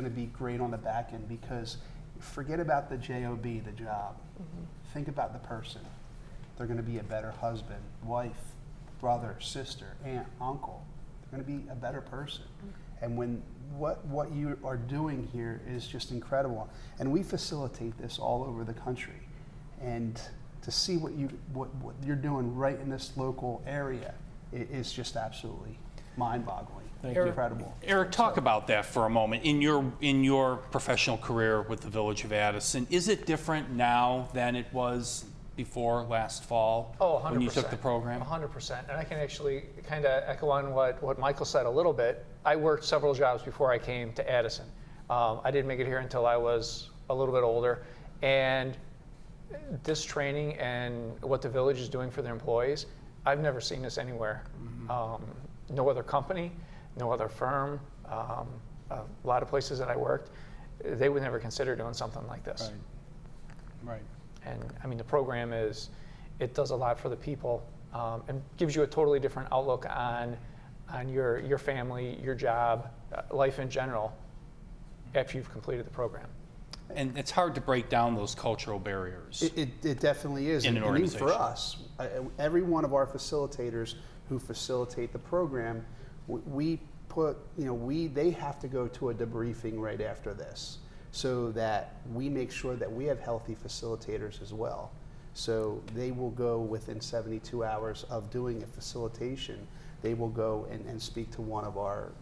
Speaker 3: be great on the back end, because forget about the job, the job. Think about the person. They're going to be a better husband, wife, brother, sister, aunt, uncle. They're going to be a better person. And when what you are doing here is just incredible. And we facilitate this all over the country. And to see what you're doing right in this local area is just absolutely mind-boggling. Incredible.
Speaker 1: Eric, talk about that for a moment. In your professional career with the Village of Addison, is it different now than it was before last fall?
Speaker 5: Oh, 100%.
Speaker 1: When you took the program?
Speaker 5: 100%. And I can actually kind of echo on what Michael said a little bit. I worked several jobs before I came to Addison. I didn't make it here until I was a little bit older. And this training and what the village is doing for their employees, I've never seen this anywhere. No other company, no other firm, a lot of places that I worked, they would never consider doing something like this.
Speaker 1: Right.
Speaker 5: And I mean, the program it does a lot for the people, and gives you a totally different outlook on your family, your job, life in general, after you've completed the program.
Speaker 1: And it's hard to break down those cultural barriers.
Speaker 3: It definitely is.
Speaker 1: In an
Speaker 3: And even
Speaker 1: organization.
Speaker 3: for us, every one of our facilitators who facilitate the program, they have to go to a debriefing right after this, so that we make sure that we have healthy facilitators as well. So they will go within 72 hours of doing a facilitation, they will go and speak to one of our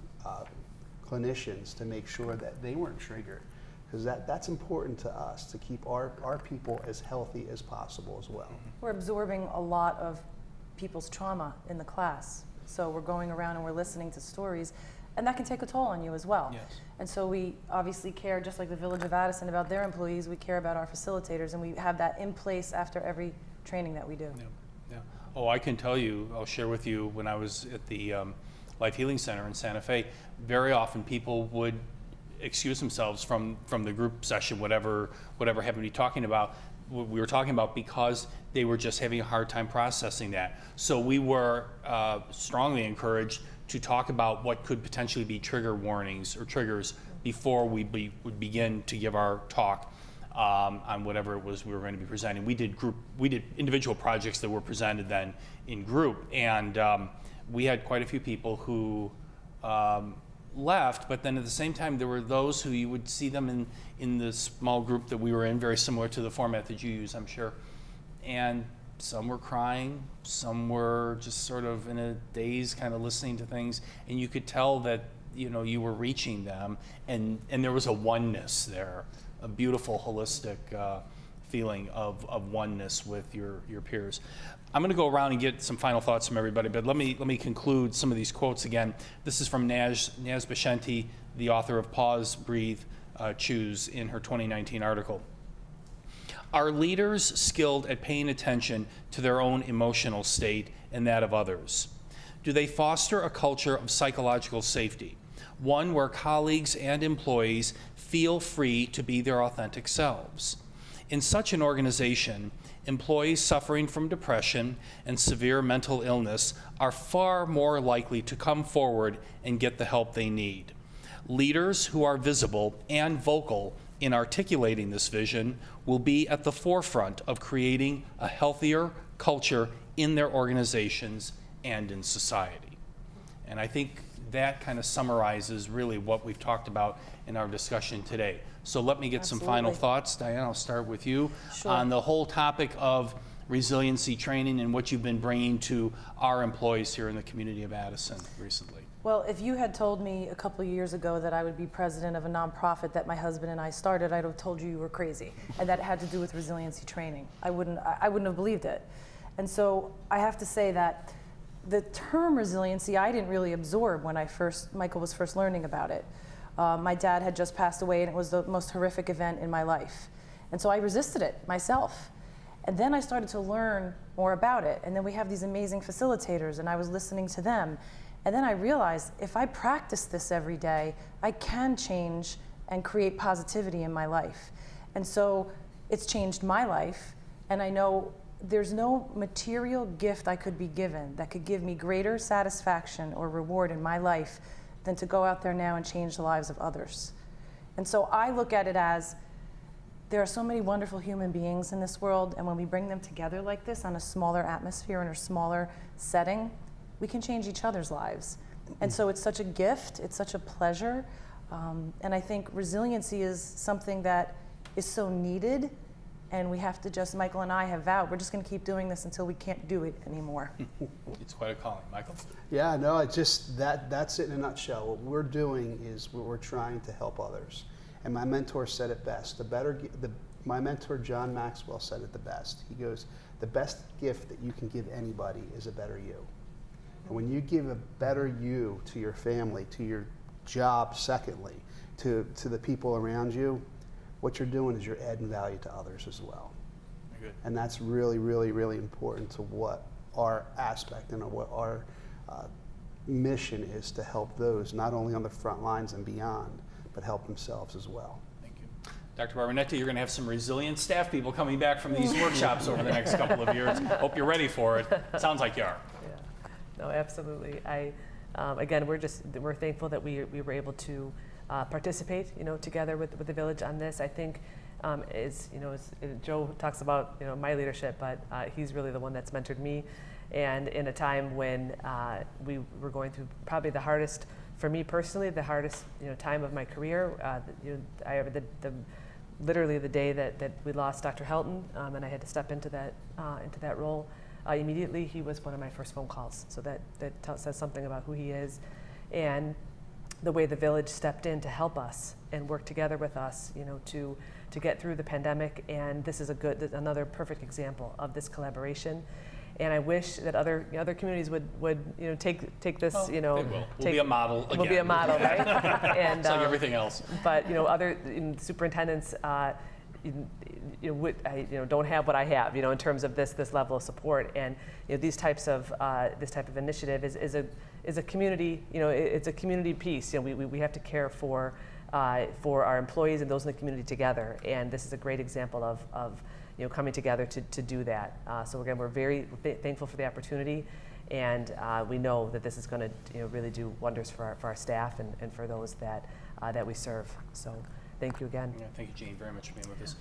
Speaker 3: clinicians to make sure that they weren't triggered. Because that's important to us, to keep our people as healthy as possible as well.
Speaker 4: We're absorbing a lot of people's trauma in the class. So we're going around and we're listening to stories, and that can take a toll on you as well.
Speaker 1: Yes.
Speaker 4: And so we obviously care, just like the Village of Addison, about their employees. We care about our facilitators, and we have that in place after every training that we do.
Speaker 1: Yeah. Oh, I can tell you, I'll share with you, when I was at the Life Healing Center in Santa Fe, very often people would excuse themselves from the group session, whatever happened to be talking about, what we were talking about, because they were just having a hard time processing that. So we were strongly encouraged to talk about what could potentially be trigger warnings or triggers before we would begin to give our talk on whatever it was we were going to be presenting. We did individual projects that were presented then in group, and we had quite a few people who left, but then at the same time there were those who you would see them in the small group that we were in, very similar to the format that you use, I'm sure. And some were crying, some were just sort of in a daze, kind of listening to things, and you could tell that you were reaching them, and there was a oneness there, a beautiful holistic feeling of oneness with your peers. I'm going to go around and get some final thoughts from everybody, but let me conclude some of these quotes again. This is from Naz Bashenti, the author of Pause, Breathe, Choose, in her 2019 article. Are leaders skilled at paying attention to their own emotional state and that of others? Do they foster a culture of psychological safety, one where colleagues and employees feel free to be their authentic selves? In such an organization, employees suffering from depression and severe mental illness are far more likely to come forward and get the help they need. Leaders who are visible and vocal in articulating this vision will be at the forefront of creating a healthier culture in their organizations and in society. And I think that kind of summarizes really what we've talked about in our discussion today. So let me get some final thoughts. Diane, I'll start with you on the whole topic of resiliency training and what you've been bringing to our employees here in the community of Addison recently.
Speaker 4: Well, if you had told me a couple of years ago that I would be president of a nonprofit that my husband and I started, I'd have told you were crazy, and that it had to do with resiliency training. I wouldn't have believed it. And so I have to say that the term resiliency I didn't really absorb when Michael was first learning about it. My dad had just passed away, and it was the most horrific event in my life. And so I resisted it myself. And then I started to learn more about it. And then we have these amazing facilitators, and I was listening to them. And then I realized if I practice this every day, I can change and create positivity in my life. And so it's changed my life. And I know there's no material gift I could be given that could give me greater satisfaction or reward in my life than to go out there now and change the lives of others. And so I look at it as there are so many wonderful human beings in this world, and when we bring them together like this on a smaller atmosphere and a smaller setting, we can change each other's lives. And so it's such a gift, it's such a pleasure, and I think resiliency is something that is so needed, and we have to just, Michael and I have vowed, we're just going to keep doing this until we can't do it anymore.
Speaker 1: It's quite a calling. Michael?
Speaker 3: Yeah, no, it's just that's it in a nutshell. What we're doing is we're trying to help others. And my mentor said it best. My mentor, John Maxwell, said it the best. He goes, the best gift that you can give anybody is a better you. And when you give a better you to your family, to your job, secondly, to the people around you, what you're doing is you're adding value to others as well.
Speaker 1: Very good.
Speaker 3: And that's really, really, really important to what our aspect and what our mission is, to help those not only on the front lines and beyond, but help themselves as well.
Speaker 1: Thank you. Dr. Barbanetti, you're going to have some resilient staff people coming back from these workshops over the next couple of years. Hope you're ready for it. Sounds like you are.
Speaker 6: Yeah. No, absolutely. Again, we're thankful that we were able to participate, together with the village on this. I think, as Joe talks about, my leadership, but he's really the one that's mentored me, and in a time when we were going through probably the hardest, for me personally, the hardest time of my career. Literally the day that we lost Dr. Helton, and I had to step into that role. Immediately, he was one of my first phone calls. So that says something about who he is, and the way the village stepped in to help us and work together with us, to get through the pandemic. And this is another perfect example of this collaboration. And I wish that other communities would take this.
Speaker 1: They will. We'll be a model again.
Speaker 6: We'll be a model, right? And
Speaker 1: it's like everything else.
Speaker 6: But other superintendents, don't have what I have, in terms of this level of support. And this type of initiative is a community. It's a community piece. We have to care for our employees and those in the community together. And this is a great example of coming together to do that. So again, we're very thankful for the opportunity, and we know that this is going to really do wonders for our staff and for those that that we serve. So thank you again.
Speaker 1: Yeah, thank you, Jane, very much for being with us.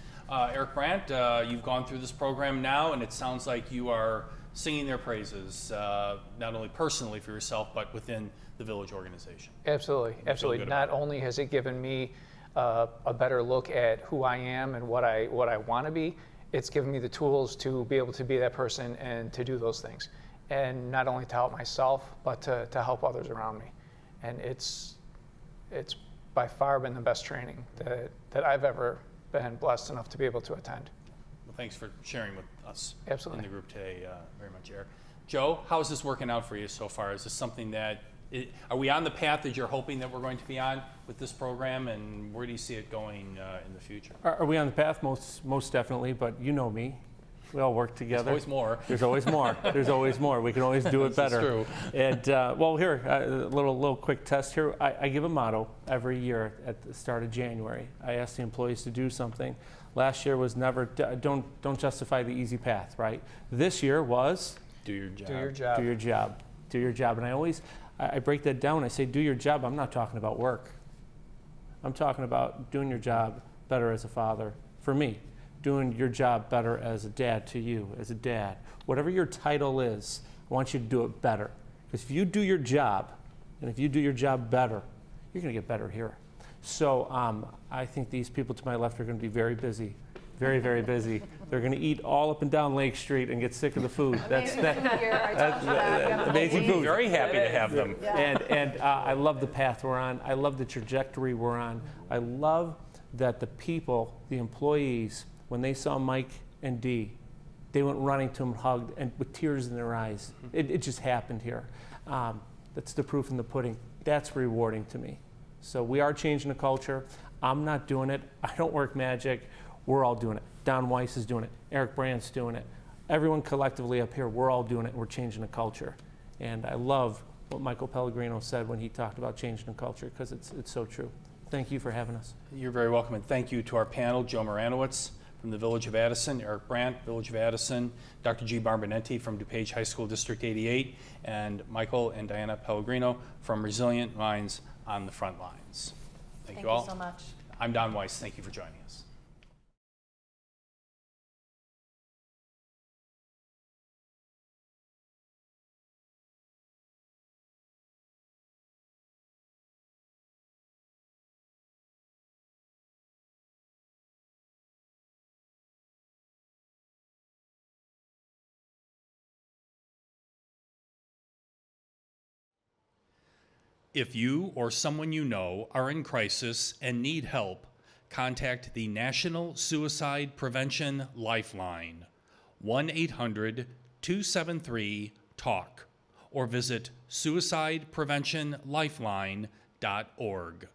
Speaker 1: Eric Brandt, you've gone through this program now, and it sounds like you are singing their praises, not only personally for yourself, but within the Village organization.
Speaker 5: Absolutely, absolutely. Not only has it given me a better look at who I am and what I want to be, it's given me the tools to be able to be that person and to do those things. And not only to help myself, but to help others around me. And it's by far been the best training that I've ever been blessed enough to be able to attend.
Speaker 1: Well, thanks for sharing with us
Speaker 5: Absolutely.
Speaker 1: in the group today, very much, Eric. Joe, how is this working out for you so far? Is this something that, are we on the path that you're hoping that we're going to be on with this program, and where do you see it going in the future?
Speaker 2: Are we on the path? Most definitely, but you know me. We all work together.
Speaker 1: There's always more.
Speaker 2: There's always more. There's always more. We can always do it better.
Speaker 1: This is true.
Speaker 2: And well, here, a little quick test here. I give a motto every year at the start of January. I ask the employees to do something. Last year was never, don't justify the easy path, right? This year was
Speaker 1: Do your job.
Speaker 5: Do your job.
Speaker 2: do your job. Do your job. And I break that down. I say, do your job. I'm not talking about work. I'm talking about doing your job better as a father for me. Doing your job better as a dad to you, as a dad. Whatever your title is, I want you to do it better. Because if you do your job, and if you do your job better, you're going to get better here. So I think these people to my left are going to be very busy, very, very busy. They're going to eat all up and down Lake Street and get sick of the food. That's amazing food.
Speaker 1: Very happy to have them.
Speaker 2: And I love the path we're on. I love the trajectory we're on. I love that the people, the employees, when they saw Mike and Dee, they went running to him, hugged, and with tears in their eyes. It just happened here. That's the proof in the pudding. That's rewarding to me. So we are changing the culture. I'm not doing it. I don't work magic. We're all doing it. Don Weiss is doing it. Eric Brandt's doing it. Everyone collectively up here, we're all doing it. We're changing the culture. And I love what Michael Pellegrino said when he talked about changing the culture, because it's so true. Thank you for having us.
Speaker 1: You're very welcome, and thank you to our panel, Joe Moranowitz from the Village of Addison, Eric Brandt, Village of Addison, Dr. G. Barbanetti from DuPage High School District 88, and Michael and Diana Pellegrino from Resilient Minds on the Front Lines. Thank you all.
Speaker 4: Thank you so much.
Speaker 1: I'm Don Weiss. Thank you for joining us. If you or someone you know are in crisis and need help, contact the National Suicide Prevention Lifeline, 1-800-273-TALK, or visit suicidepreventionlifeline.org.